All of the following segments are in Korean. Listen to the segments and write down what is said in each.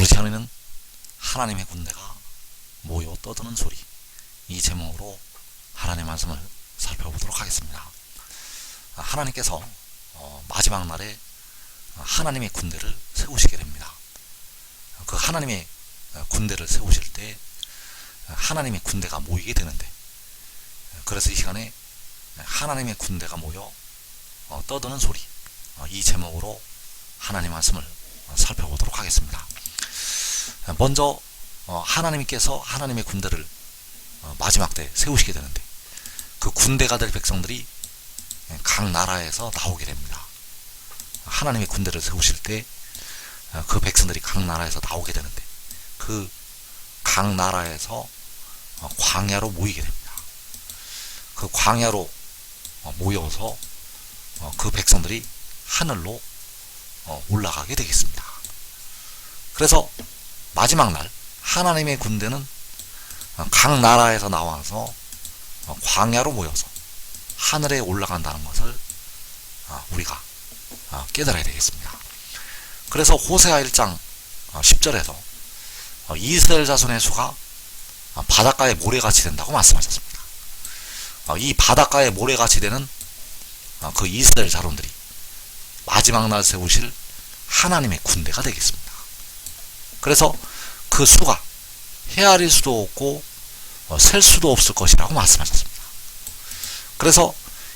오늘 시간에는 하나님의 군대가 모여 떠드는 소리, 이 제목으로 하나님의 말씀을 살펴보도록 하겠습니다. 하나님께서 마지막 날에 하나님의 군대를 세우시게 됩니다. 그 하나님의 군대를 세우실 때 하나님의 군대가 모이게 되는데, 그래서 이 시간에 하나님의 군대가 모여 떠드는 소리, 이 제목으로 하나님의 말씀을 살펴보도록 하겠습니다. 먼저 하나님께서 하나님의 군대를 마지막 때 세우시게 되는데, 그 군대가 될 백성들이 각 나라에서 나오게 됩니다. 하나님의 군대를 세우실 때 그 백성들이 각 나라에서 나오게 되는데, 그 각 나라에서 광야로 모이게 됩니다. 그 광야로 모여서 그 백성들이 하늘로 올라가게 되겠습니다. 그래서 마지막 날 하나님의 군대는 각 나라에서 나와서 광야로 모여서 하늘에 올라간다는 것을 우리가 깨달아야 되겠습니다. 그래서 호세아 1장 10절에서 이스라엘 자손의 수가 바닷가의 모래같이 된다고 말씀하셨습니다. 이 바닷가의 모래같이 되는 그 이스라엘 자손들이 마지막 날 세우실 하나님의 군대가 되겠습니다. 그래서 그 수가 헤아릴 수도 없고 셀 수도 없을 것이라고 말씀하셨습니다. 그래서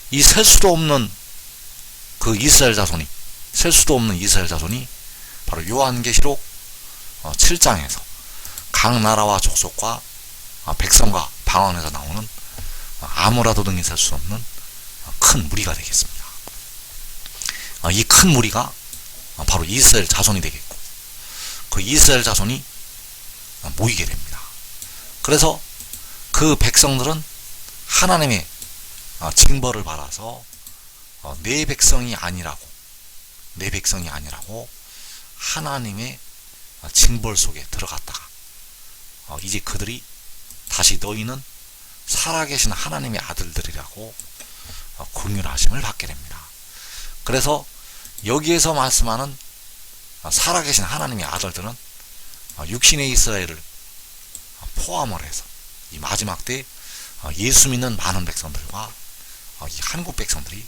이 셀 수도 없는 그 이스라엘 자손이, 셀 수도 없는 이스라엘 자손이 바로 요한계시록 7장에서 각 나라와 족속과 백성과 방언에서 나오는 아무라도 등이 셀 수 없는 큰 무리가 되겠습니다. 이 큰 무리가 바로 이스라엘 자손이 되겠고, 그 이스라엘 자손이 모이게 됩니다. 그래서 그 백성들은 하나님의 징벌을 받아서 내 백성이 아니라고 하나님의 징벌 속에 들어갔다가 이제 그들이 다시 너희는 살아계신 하나님의 아들들이라고 긍휼하심을 받게 됩니다. 그래서 여기에서 말씀하는 살아계신 하나님의 아들들은 육신의 이스라엘을 포함을 해서 이 마지막 때 예수 믿는 많은 백성들과 이 한국 백성들이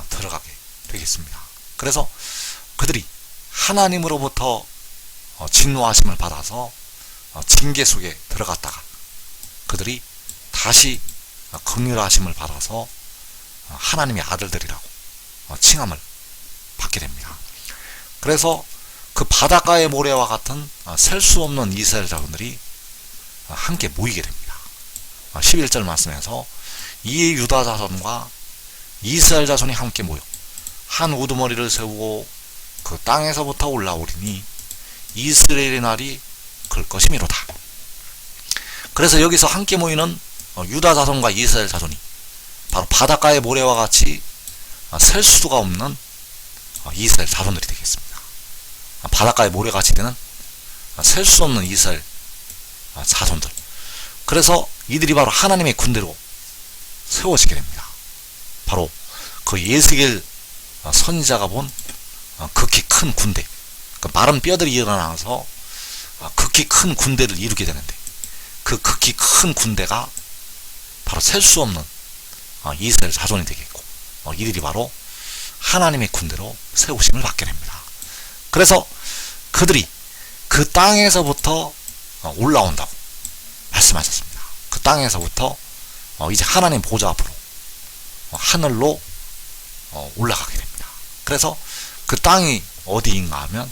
들어가게 되겠습니다. 그래서 그들이 하나님으로부터 진노하심을 받아서 징계 속에 들어갔다가 그들이 다시 긍휼하심을 받아서 하나님의 아들들이라고 칭함을 받게 됩니다. 그래서 그 바닷가의 모래와 같은 셀 수 없는 이스라엘 자손들이 함께 모이게 됩니다. 11절 말씀에서 이에 유다 자손과 이스라엘 자손이 함께 모여 한 우두머리를 세우고 그 땅에서부터 올라오리니 이스라엘의 날이 클 것이미로다. 그래서 여기서 함께 모이는 유다 자손과 이스라엘 자손이 바로 바닷가의 모래와 같이 셀 수가 없는 이스라엘 자손들이 되겠습니다. 바닷가의 모래같이 되는 셀 수 없는 이스라엘 자손들. 그래서 이들이 바로 하나님의 군대로 세워지게 됩니다. 바로 그 예스겔 선지자가 본 극히 큰 군대, 그 마른 뼈들이 일어나서 극히 큰 군대를 이루게 되는데, 그 극히 큰 군대가 바로 셀 수 없는 이스라엘 자손이 되겠고, 이들이 바로 하나님의 군대로 세우심을 받게 됩니다. 그래서 그들이 그 땅에서부터 올라온다고 말씀하셨습니다. 그 땅에서부터 이제 하나님 보좌 앞으로 하늘로 올라가게 됩니다. 그래서 그 땅이 어디인가 하면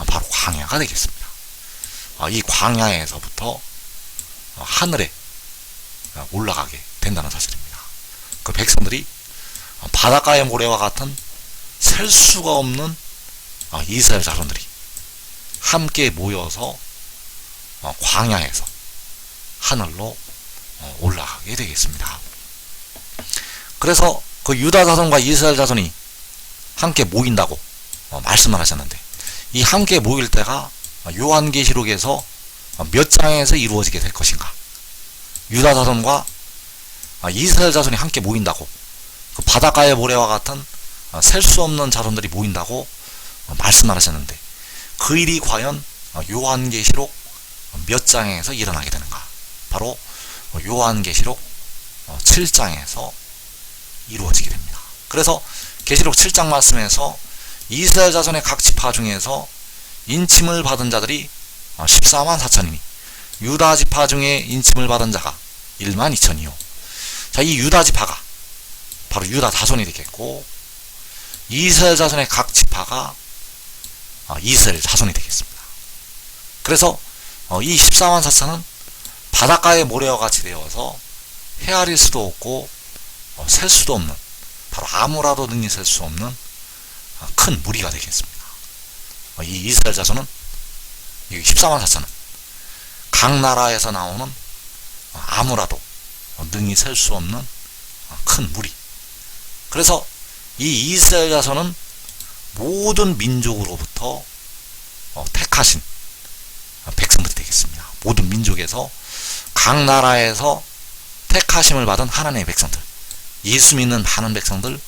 바로 광야가 되겠습니다. 이 광야에서부터 하늘에 올라가게 된다는 사실입니다. 그 백성들이 바닷가의 모래와 같은 셀 수가 없는 이스라엘 자손들이 함께 모여서 광야에서 하늘로 올라가게 되겠습니다. 그래서 그 유다 자손과 이스라엘 자손이 함께 모인다고 말씀을 하셨는데, 이 함께 모일 때가 요한계시록에서 몇 장에서 이루어지게 될 것인가? 유다 자손과 이스라엘 자손이 함께 모인다고, 그 바닷가의 모래와 같은 셀 수 없는 자손들이 모인다고 말씀을 하셨는데, 그 일이 과연 요한계시록 몇 장에서 일어나게 되는가? 바로 요한계시록 7장에서 이루어지게 됩니다. 그래서 계시록 7장 말씀에서 이스라엘 자손의 각 지파 중에서 인침을 받은 자들이 14만 4천이니 유다 지파 중에 인침을 받은 자가 1만 2천이요. 자, 이 유다 지파가 바로 유다 자손이 되겠고, 이스라엘 자손의 각 지파가 이스라엘 자손이 되겠습니다. 그래서 이 14만 4천은 바닷가의 모래와 같이 되어서 헤아릴 수도 없고 셀 수도 없는, 바로 아무라도 능히 셀 수 없는 큰 무리가 되겠습니다. 이 이스라엘 자손은, 이 14만 4천은 각 나라에서 나오는 아무라도 능히 셀 수 없는 큰 무리. 그래서 이 이스라엘 자손은 모든 민족으로부터 택하신 백성들이 되겠습니다. 모든 민족에서, 각 나라에서 택하심을 받은 하나님의 백성들, 예수 믿는 많은 백성들,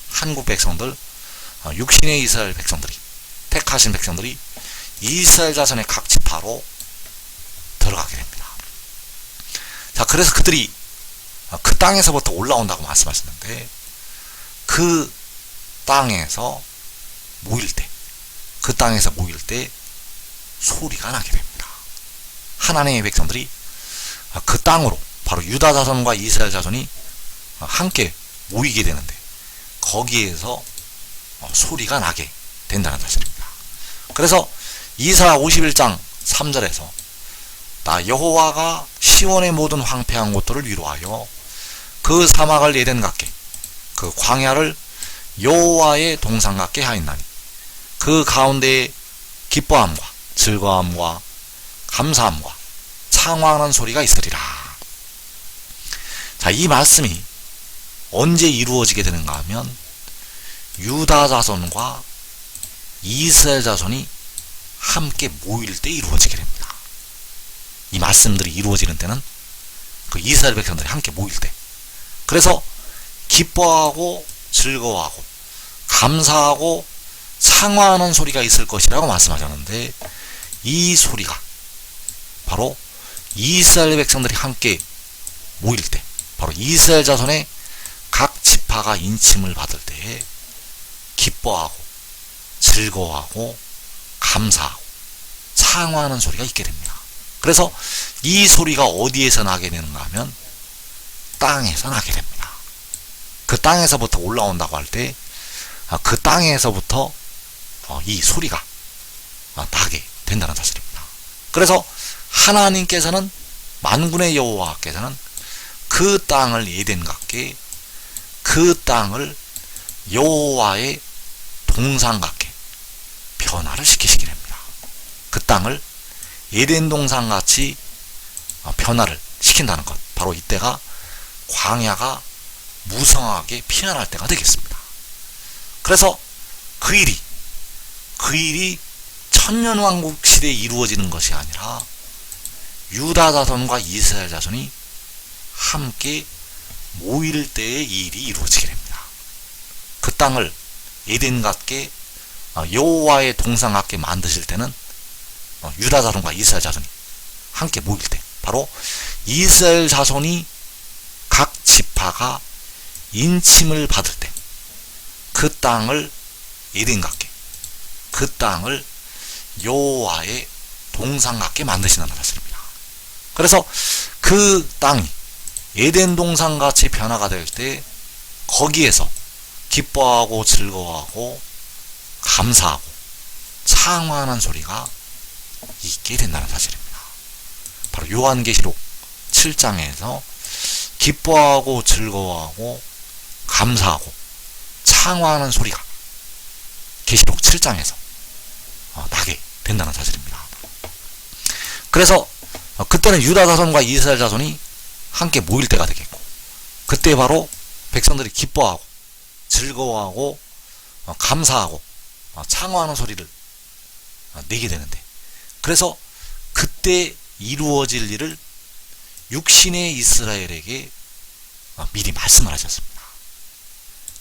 한국 백성들, 육신의 이스라엘 백성들이, 택하신 백성들이 이스라엘 자손의 각 지파로 들어가게 됩니다. 자, 그래서 그들이 그 땅에서부터 올라온다고 말씀하셨는데, 그 땅에서 모일 때, 그 땅에서 모일 때 소리가 나게 됩니다. 하나님의 백성들이 그 땅으로, 바로 유다 자손과 이스라엘 자손이 함께 모이게 되는데, 거기에서 소리가 나게 된다는 사실입니다. 그래서 이사야 51장 3절에서 나 여호와가 시온의 모든 황폐한 곳들을 위로하여 그 사막을 에덴 같게, 그 광야를 여호와의 동산 같게 하였나니 그 가운데에 기뻐함과 즐거움과 감사함과 창왕하는 소리가 있으리라. 자, 이 말씀이 언제 이루어지게 되는가 하면 유다 자손과 이스라엘 자손이 함께 모일 때 이루어지게 됩니다. 이 말씀들이 이루어지는 때는 그 이스라엘 백성들이 함께 모일 때, 그래서 기뻐하고 즐거워하고 감사하고 창화하는 소리가 있을 것이라고 말씀하셨는데, 이 소리가 바로 이스라엘 백성들이 함께 모일 때, 바로 이스라엘 자손의 각 지파가 인침을 받을 때에 기뻐하고 즐거워하고 감사하고 창화하는 소리가 있게 됩니다. 그래서 이 소리가 어디에서 나게 되는가 하면 땅에서 나게 됩니다. 그 땅에서부터 올라온다고 할 때 그 땅에서부터 이 소리가 나게 된다는 사실입니다. 그래서 하나님께서는, 만군의 여호와께서는 그 땅을 에덴 같게, 그 땅을 여호와의 동산 같게 변화를 시키시게 됩니다. 그 땅을 에덴 동산 같이 변화를 시킨다는 것, 바로 이때가 광야가 무성하게 피어날 때가 되겠습니다. 그래서 그 일이 천년왕국 시대에 이루어지는 것이 아니라 유다 자손과 이스라엘 자손이 함께 모일 때의 이 일이 이루어지게 됩니다. 그 땅을 에덴 같게, 여호와의 동산 같게 만드실 때는 유다 자손과 이스라엘 자손이 함께 모일 때, 바로 이스라엘 자손이 각 지파가 인침을 받을 때, 그 땅을 에덴 같게, 그 땅을 여호와의 동산 같게 만드신다는 사실입니다. 그래서 그 땅이 에덴 동산 같이 변화가 될 때, 거기에서 기뻐하고 즐거워하고 감사하고 창화하는 소리가 있게 된다는 사실입니다. 바로 요한계시록 7장에서 기뻐하고 즐거워하고 감사하고 창화하는 소리가 계시록 7장에서 나게 된다는 사실입니다. 그래서 그때는 유다 자손과 이스라엘 자손이 함께 모일 때가 되겠고, 그때 바로 백성들이 기뻐하고 즐거워하고 감사하고 창화하는 소리를 내게 되는데, 그래서 그때 이루어질 일을 육신의 이스라엘에게 미리 말씀을 하셨습니다.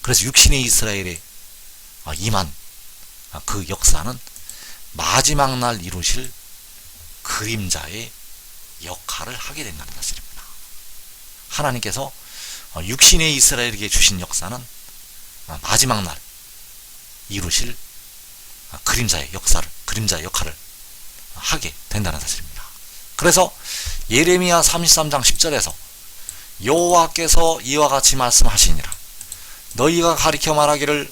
그래서 육신의 이스라엘에 임한 그 역사는 마지막 날 이루실 그림자의 역할을 하게 된다는 사실입니다. 하나님께서 육신의 이스라엘에게 주신 역사는 마지막 날 이루실 그림자의 역할을 하게 된다는 사실입니다. 그래서 예레미야 33장 10절에서 여호와께서 이와 같이 말씀하시니라. 너희가 가리켜 말하기를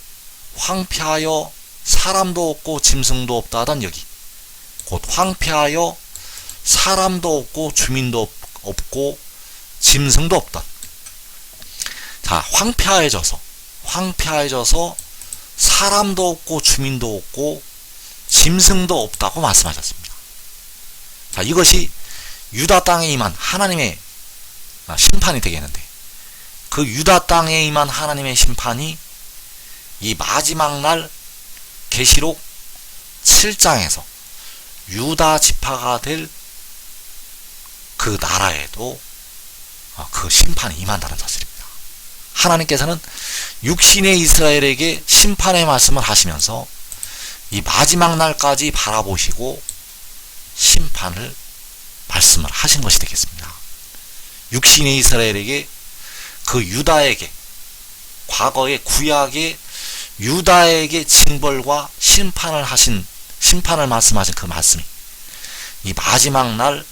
황폐하여 사람도 없고 짐승도 없다 하던 여기, 곧 황폐하여 사람도 없고 주민도 없고 짐승도 없던, 자, 황폐해져서 사람도 없고 주민도 없고 짐승도 없다고 말씀하셨습니다. 자, 이것이 유다 땅에 임한 하나님의 심판이 되겠는데, 그 유다 땅에 임한 하나님의 심판이 이 마지막 날 계시록 7장에서 유다 지파가 될 그 나라에도 그 심판이 임한다는 사실입니다. 하나님께서는 육신의 이스라엘에게 심판의 말씀을 하시면서 이 마지막 날까지 바라보시고 심판을 말씀을 하신 것이 되겠습니다. 육신의 이스라엘에게 그 유다에게, 과거의 구약의 유다에게 징벌과 심판을 말씀하신 그 말씀이 이 마지막 날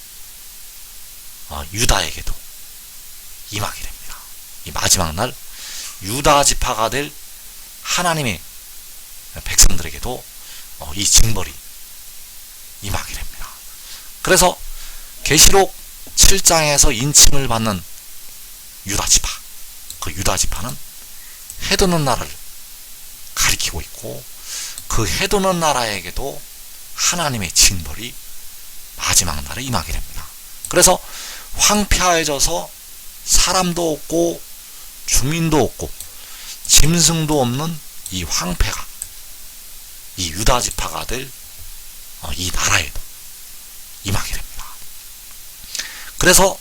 유다에게도 임하게 됩니다. 이 마지막 날 유다 지파가 될 하나님의 백성들에게도 이 징벌이 임하게 됩니다. 그래서 계시록 7장에서 인침을 받는 유다 지파, 그 유다 지파는 해도는 나라를 가리키고 있고, 그 해도는 나라에게도 하나님의 징벌이 마지막 날에 임하게 됩니다. 그래서 황폐해져서 사람도 없고 주민도 없고 짐승도 없는 이 황폐가 이 유다 지파가 될 이 나라에도 임하게 됩니다. 그래서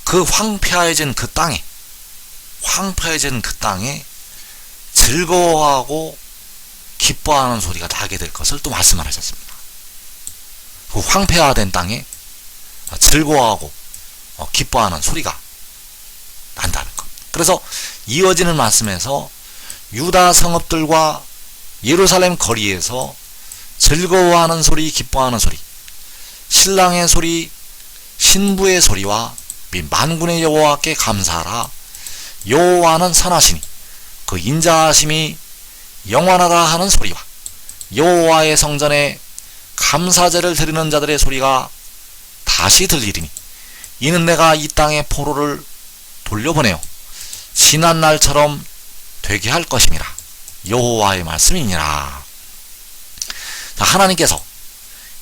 그 황폐해진 그 땅에 즐거워하고 기뻐하는 소리가 나게 될 것을 또 말씀을 하셨습니다. 그 황폐화된 땅에 즐거워하고 기뻐하는 소리가 난다는 것. 그래서 이어지는 말씀에서 유다 성읍들과 예루살렘 거리에서 즐거워하는 소리, 기뻐하는 소리, 신랑의 소리, 신부의 소리와 및 만군의 여호와께 감사하라. 여호와는 선하시니 그 인자하심이 영원하다 하는 소리와 여호와의 성전에 감사제를 드리는 자들의 소리가 다시 들리리니, 이는 내가 이 땅의 포로를 돌려보내어 지난 날처럼 되게 할 것임이라. 여호와의 말씀이니라. 하나님께서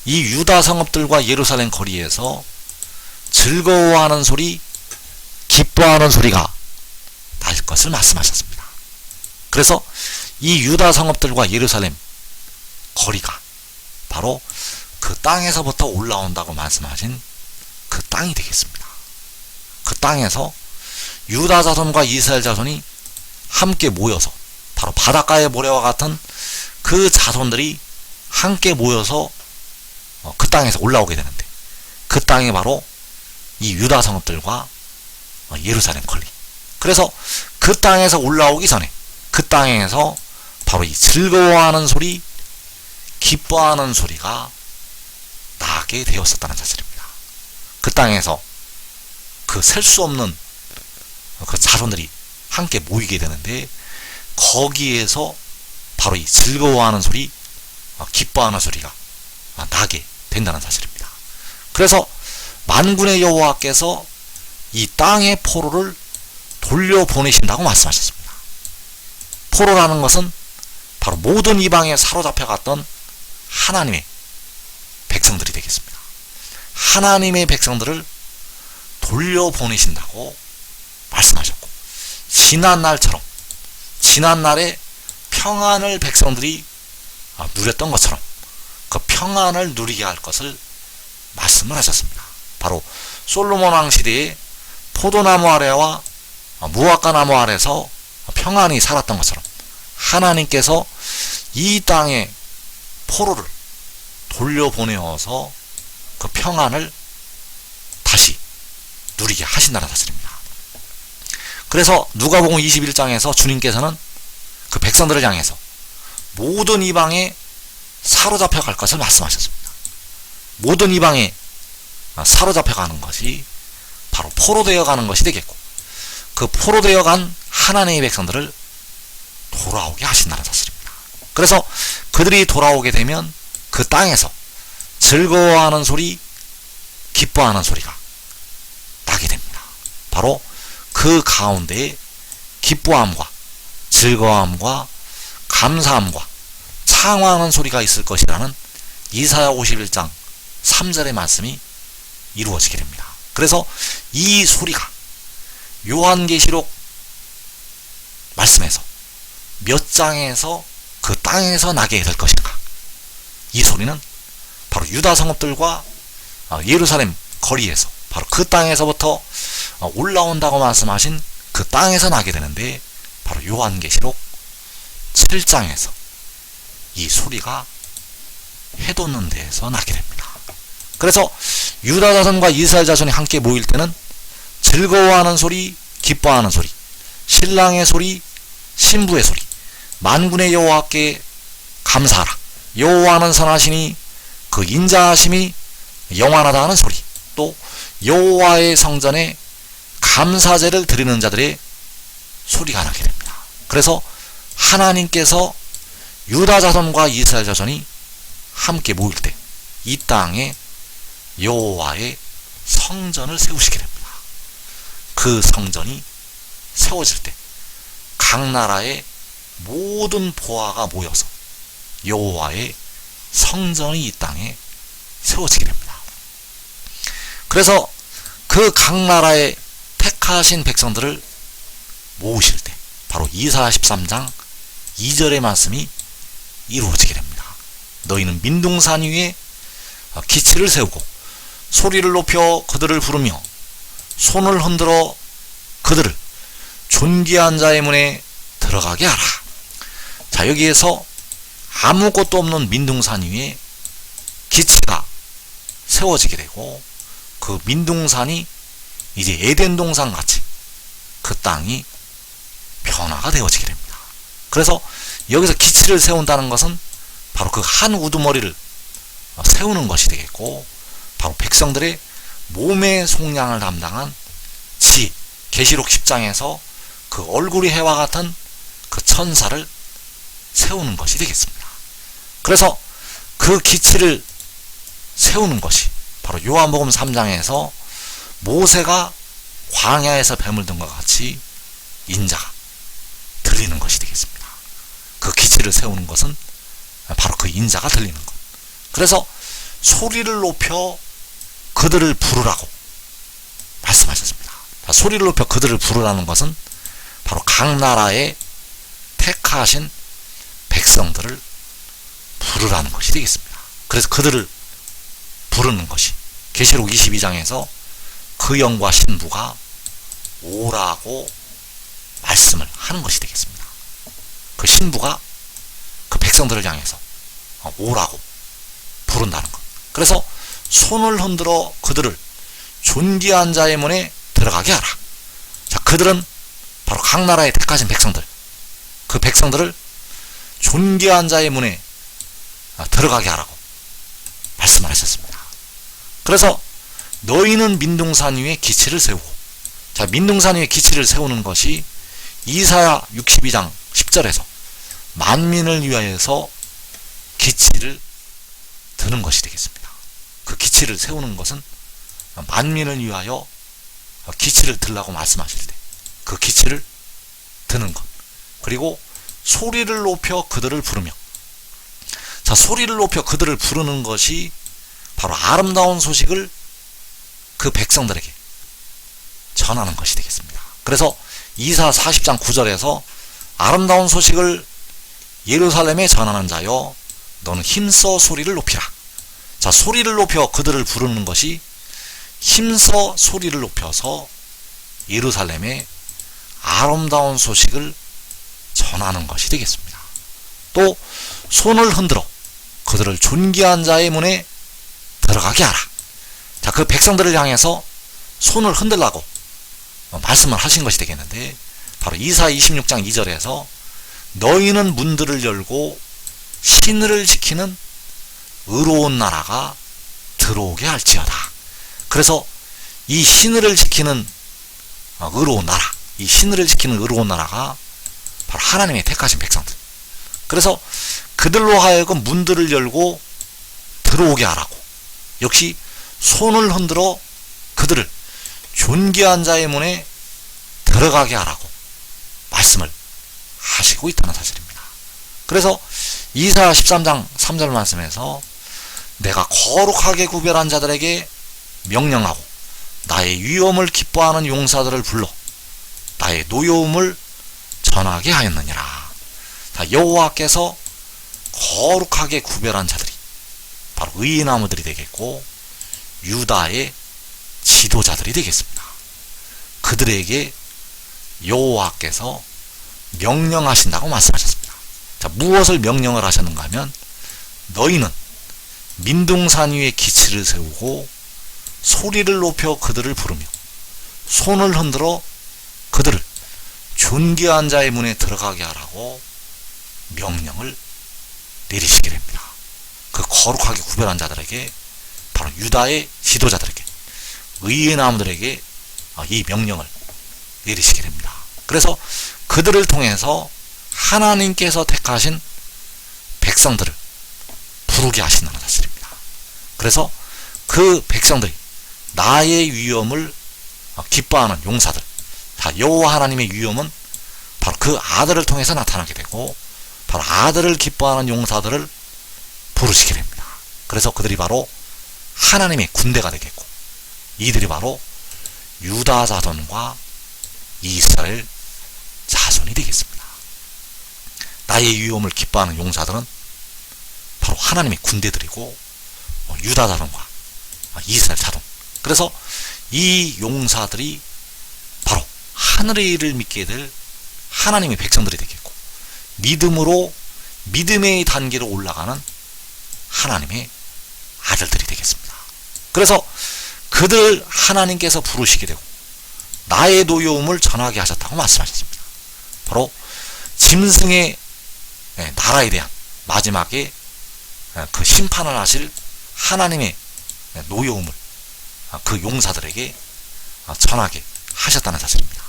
이 유다 성읍들과 예루살렘 거리에서 즐거워하는 소리, 기뻐하는 소리가 날 것을 말씀하셨습니다. 그래서 이 유다 성읍들과 예루살렘 거리가 바로 그 땅에서부터 올라온다고 말씀하신 그 땅이 되겠습니다. 그 땅에서 유다 자손과 이스라엘 자손이 함께 모여서, 바로 바닷가의 모래와 같은 그 자손들이 함께 모여서 그 땅에서 올라오게 되는데, 그 땅이 바로 이 유다 성읍들과 예루살렘 거리. 그래서 그 땅에서 올라오기 전에 그 땅에서 바로 이 즐거워하는 소리, 기뻐하는 소리가 나게 되었었다는 사실입니다. 그 땅에서 그 셀 수 없는 그 자손들이 함께 모이게 되는데, 거기에서 바로 이 즐거워하는 소리, 기뻐하는 소리가 나게 된다는 사실입니다. 그래서 만군의 여호와께서 이 땅의 포로를 돌려보내신다고 말씀하셨습니다. 포로라는 것은 바로 모든 이방에 사로잡혀갔던 하나님의 백성들이 되겠습니다. 하나님의 백성들을 돌려보내신다고 말씀하셨고, 지난날에 평안을 백성들이 누렸던 것처럼 그 평안을 누리게 할 것을 말씀을 하셨습니다. 바로 솔로몬 왕 시대에 포도나무 아래와 무화과 나무 아래서 평안히 살았던 것처럼, 하나님께서 이 땅에 포로를 돌려보내어서 그 평안을 다시 누리게 하신다는 사실입니다. 그래서 누가복음 21장에서 주님께서는 그 백성들을 향해서 모든 이방에 사로잡혀 갈 것을 말씀하셨습니다. 모든 이방에 사로잡혀 가는 것이 바로 포로되어 가는 것이 되겠고, 그 포로되어 간 하나님의 백성들을 돌아오게 하신다는 사실입니다. 그래서 그들이 돌아오게 되면 그 땅에서 즐거워하는 소리, 기뻐하는 소리가 나게 됩니다. 바로 그 가운데에 기뻐함과 즐거움과 감사함과 창화하는 소리가 있을 것이라는 이사야 51장 3절의 말씀이 이루어지게 됩니다. 그래서 이 소리가 요한계시록 말씀에서 몇 장에서 그 땅에서 나게 될 것인가, 이 소리는 바로 유다 성읍들과 예루살렘 거리에서 바로 그 땅에서부터 올라온다고 말씀하신 그 땅에서 나게 되는데, 바로 요한계시록 7장에서 이 소리가 해돋는 데에서 나게 됩니다. 그래서 유다 자손과 이스라엘 자손이 함께 모일 때는 즐거워하는 소리, 기뻐하는 소리, 신랑의 소리, 신부의 소리, 만군의 여호와께 감사하라, 여호와는 선하시니 그 인자하심이 영원하다 하는 소리, 또 여호와의 성전에 감사제를 드리는 자들의 소리가 나게 됩니다. 그래서 하나님께서 유다 자손과 이스라엘 자손이 함께 모일 때 이 땅에 여호와의 성전을 세우시게 됩니다. 그 성전이 세워질 때 각 나라의 모든 보아가 모여서 여호와의 성전이 이 땅에 세워지게 됩니다. 그래서 그 각 나라의 택하신 백성들을 모으실 때 바로 이사야 13장 2절의 말씀이 이루어지게 됩니다. 너희는 민둥산 위에 기치를 세우고 소리를 높여 그들을 부르며 손을 흔들어 그들을 존귀한 자의 문에 들어가게 하라. 자, 여기에서 아무것도 없는 민둥산 위에 기치가 세워지게 되고, 그 민둥산이 이제 에덴 동산 같이 그 땅이 변화가 되어지게 됩니다. 그래서 여기서 기치를 세운다는 것은 바로 그 한 우두머리를 세우는 것이 되겠고, 바로 백성들의 몸의 속량을 담당한 계시록 10장에서 그 얼굴이 해와 같은 그 천사를 세우는 것이 되겠습니다. 그래서 그 기치를 세우는 것이 바로 요한복음 3장에서 모세가 광야에서 뱀을 든 것 같이 인자가 들리는 것이 되겠습니다. 그 기치를 세우는 것은 바로 그 인자가 들리는 것. 그래서 소리를 높여 그들을 부르라고 말씀하셨습니다. 소리를 높여 그들을 부르라는 것은 바로 각 나라의 택하신 백성들을 부르라는 것이 되겠습니다. 그래서 그들을 부르는 것이 계시록 22장에서 그 영과 신부가 오라고 말씀을 하는 것이 되겠습니다. 그 신부가 그 백성들을 향해서 오라고 부른다는 것. 그래서 손을 흔들어 그들을 존귀한 자의 문에 들어가게 하라. 자, 그들은 바로 각 나라의 택하신 백성들, 그 백성들을 존귀한 자의 문에 들어가게 하라고 말씀을 하셨습니다. 그래서 너희는 민둥산 위에 기치를 세우고, 자, 민둥산 위에 기치를 세우는 것이 이사야 62장 10절에서 만민을 위하여서 기치를 드는 것이 되겠습니다. 그 기치를 세우는 것은 만민을 위하여 기치를 들라고 말씀하실 때 그 기치를 드는 것, 그리고 소리를 높여 그들을 부르며, 자, 소리를 높여 그들을 부르는 것이 바로 아름다운 소식을 그 백성들에게 전하는 것이 되겠습니다. 그래서 이사 40장 9절에서 아름다운 소식을 예루살렘에 전하는 자여 너는 힘써 소리를 높이라. 자, 소리를 높여 그들을 부르는 것이 힘써 소리를 높여서 예루살렘에 아름다운 소식을 전하는 것이 되겠습니다. 또 손을 흔들어 그들을 존귀한 자의 문에 들어가게 하라. 자, 그 백성들을 향해서 손을 흔들라고 말씀을 하신 것이 되겠는데, 바로 이사 26장 2절에서 너희는 문들을 열고 신을 지키는 의로운 나라가 들어오게 할지어다. 그래서 이 신을 지키는 의로운 나라, 이 신을 지키는 의로운 나라가 바로 하나님의 택하신 백성들. 그래서 그들로 하여금 문들을 열고 들어오게 하라고, 역시 손을 흔들어 그들을 존귀한 자의 문에 들어가게 하라고 말씀을 하시고 있다는 사실입니다. 그래서 이사야 13장 3절 말씀에서 내가 거룩하게 구별한 자들에게 명령하고 나의 위엄을 기뻐하는 용사들을 불러 나의 노여움을 전하게 하였느니라. 여호와께서 거룩하게 구별한 자들이 바로 의인나무들이 되겠고 유다의 지도자들이 되겠습니다. 그들에게 여호와께서 명령하신다고 말씀하셨습니다. 자, 무엇을 명령을 하셨는가 하면 너희는 민둥산 위에 기치를 세우고 소리를 높여 그들을 부르며 손을 흔들어 그들을 존귀한 자의 문에 들어가게 하라고 명령을 내리시게 됩니다. 그 거룩하게 구별한 자들에게, 바로 유다의 지도자들에게, 의의 나무들에게 이 명령을 내리시게 됩니다. 그래서 그들을 통해서 하나님께서 택하신 백성들을 부르게 하신다는 사실입니다. 그래서 그 백성들이 나의 위엄을 기뻐하는 용사들, 여호와 하나님의 위엄은 바로 그 아들을 통해서 나타나게 되고, 바로 아들을 기뻐하는 용사들을 부르시게 됩니다. 그래서 그들이 바로 하나님의 군대가 되겠고, 이들이 바로 유다 자손과 이스라엘 자손이 되겠습니다. 나의 위엄을 기뻐하는 용사들은 바로 하나님의 군대들이고 유다 자손과 이스라엘 자손. 그래서 이 용사들이 바로 하늘의 일을 믿게 될 하나님의 백성들이 되겠고, 믿음으로 믿음의 단계로 올라가는 하나님의 아들들이 되겠습니다. 그래서 그들 하나님께서 부르시게 되고 나의 노여움을 전하게 하셨다고 말씀하셨습니다. 바로 짐승의 나라에 대한 마지막에 그 심판을 하실 하나님의 노여움을 그 용사들에게 전하게 하셨다는 사실입니다.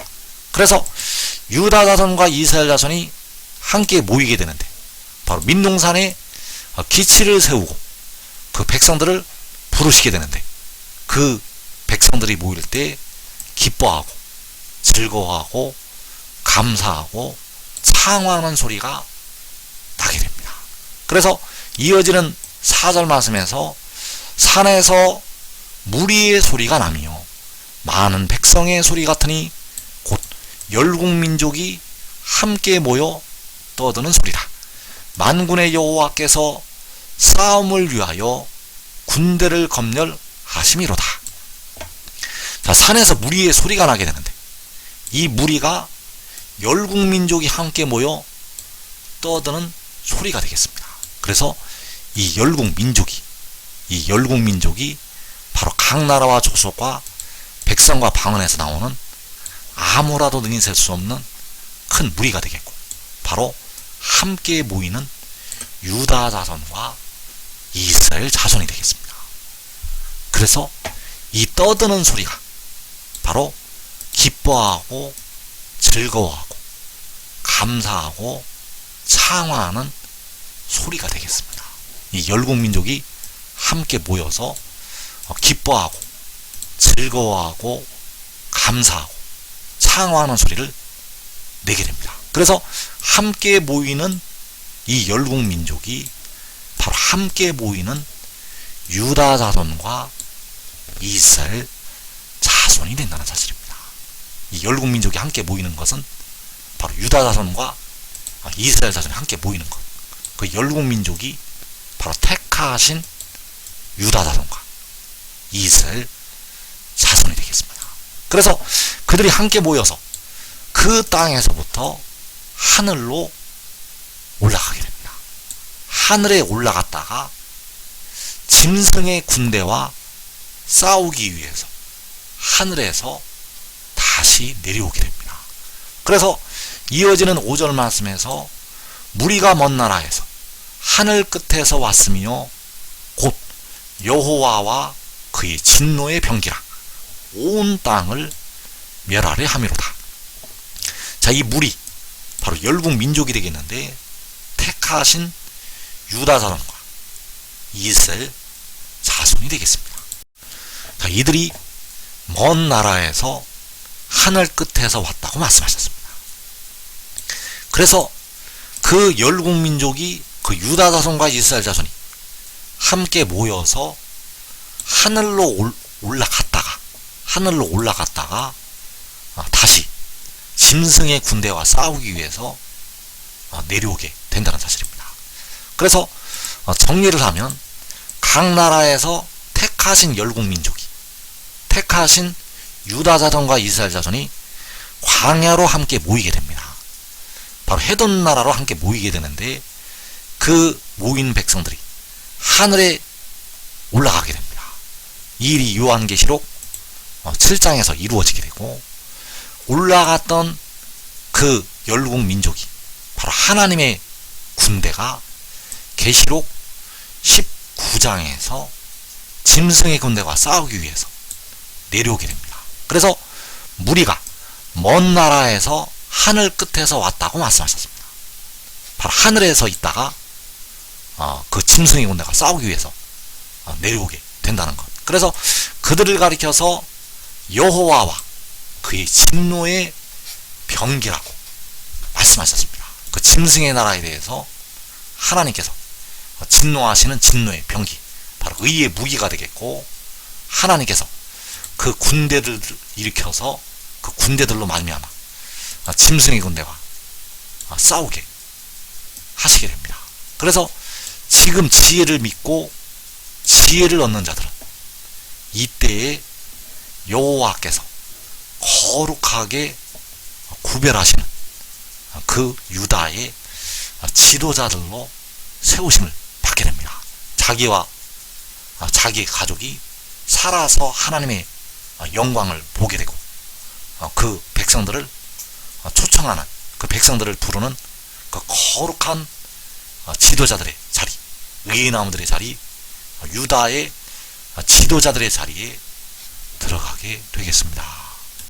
그래서 유다 자손과 이스라엘 자손이 함께 모이게 되는데, 바로 민둥산에 기치를 세우고 그 백성들을 부르시게 되는데, 그 백성들이 모일 때 기뻐하고 즐거워하고 감사하고 창왕하는 소리가 나게 됩니다. 그래서 이어지는 4절 말씀에서 산에서 무리의 소리가 나며 많은 백성의 소리 같으니 곧 열국민족이 함께 모여 떠드는 소리다. 만군의 여호와께서 싸움을 위하여 군대를 검열하심이로다. 자, 산에서 무리의 소리가 나게 되는데, 이 무리가 열국민족이 함께 모여 떠드는 소리가 되겠습니다. 그래서 이 열국민족이 바로 각 나라와 족속과 백성과 방언에서 나오는 아무라도 능히 셀 수 없는 큰 무리가 되겠고, 바로 함께 모이는 유다 자손과 이스라엘 자손이 되겠습니다. 그래서 이 떠드는 소리가 바로 기뻐하고 즐거워하고 감사하고 창화하는 소리가 되겠습니다. 이 열국민족이 함께 모여서 기뻐하고 즐거워하고 감사하고 창화하는 소리를 내게 됩니다. 그래서 함께 모이는 이 열국민족이 바로 함께 모이는 유다 자손과 이스라엘 자손이 된다는 사실입니다. 이 열국민족이 함께 모이는 것은 바로 유다 자손과 이스라엘 자손이 함께 모이는 것. 그 열국민족이 바로 택하신 유다 자손과 이스라엘 자손이 되겠습니다. 그래서 그들이 함께 모여서 그 땅에서부터 하늘로 올라가게 됩니다. 하늘에 올라갔다가 짐승의 군대와 싸우기 위해서 하늘에서 다시 내려오게 됩니다. 그래서 이어지는 5절 말씀에서 무리가 먼 나라에서 하늘 끝에서 왔으며 곧 여호와와 그의 진노의 병기라 온 땅을 멸하려 함이로다. 자, 이 무리 바로 열국 민족이 되겠는데 택하신 유다 자손과 이스라엘 자손이 되겠습니다. 자, 이들이 먼 나라에서 하늘 끝에서 왔다고 말씀하셨습니다. 그래서 그 열국 민족이 그 유다 자손과 이스라엘 자손이 함께 모여서 하늘로 올라갔다가 다시 짐승의 군대와 싸우기 위해서 내려오게 된다는 사실입니다. 그래서 정리를 하면 각 나라에서 택하신 열국 민족이 택하신 유다 자손과 이스라엘 자손이 광야로 함께 모이게 됩니다. 바로 해돈 나라로 함께 모이게 되는데 그 모인 백성들이 하늘에 올라가게 됩니다. 이 일이 요한계시록 7장에서 이루어지게 되고 올라갔던 그 열국 민족이 바로 하나님의 군대가 계시록 19장에서 짐승의 군대와 싸우기 위해서 내려오게 됩니다. 그래서 무리가 먼 나라에서 하늘 끝에서 왔다고 말씀하셨습니다. 바로 하늘에서 있다가 그 짐승의 군대가 싸우기 위해서 내려오게 된다는 것. 그래서 그들을 가리켜서 여호와와 그의 진노의 병기라고 말씀하셨습니다. 그 짐승의 나라에 대해서 하나님께서 진노하시는 진노의 병기, 바로 의의 무기가 되겠고 하나님께서 그 군대를 일으켜서 그 군대들로 말미암아 짐승의 군대와 싸우게 하시게 됩니다. 그래서 지금 지혜를 믿고 지혜를 얻는 자들은 이때에 여호와께서 거룩하게 구별하시는 그 유다의 지도자들로 세우심을 받게 됩니다. 자기와 자기 가족이 살아서 하나님의 영광을 보게 되고 그 백성들을 초청하는, 그 백성들을 부르는 그 거룩한 지도자들의 자리, 의인나무들의 자리, 유다의 지도자들의 자리에 들어가게 되겠습니다.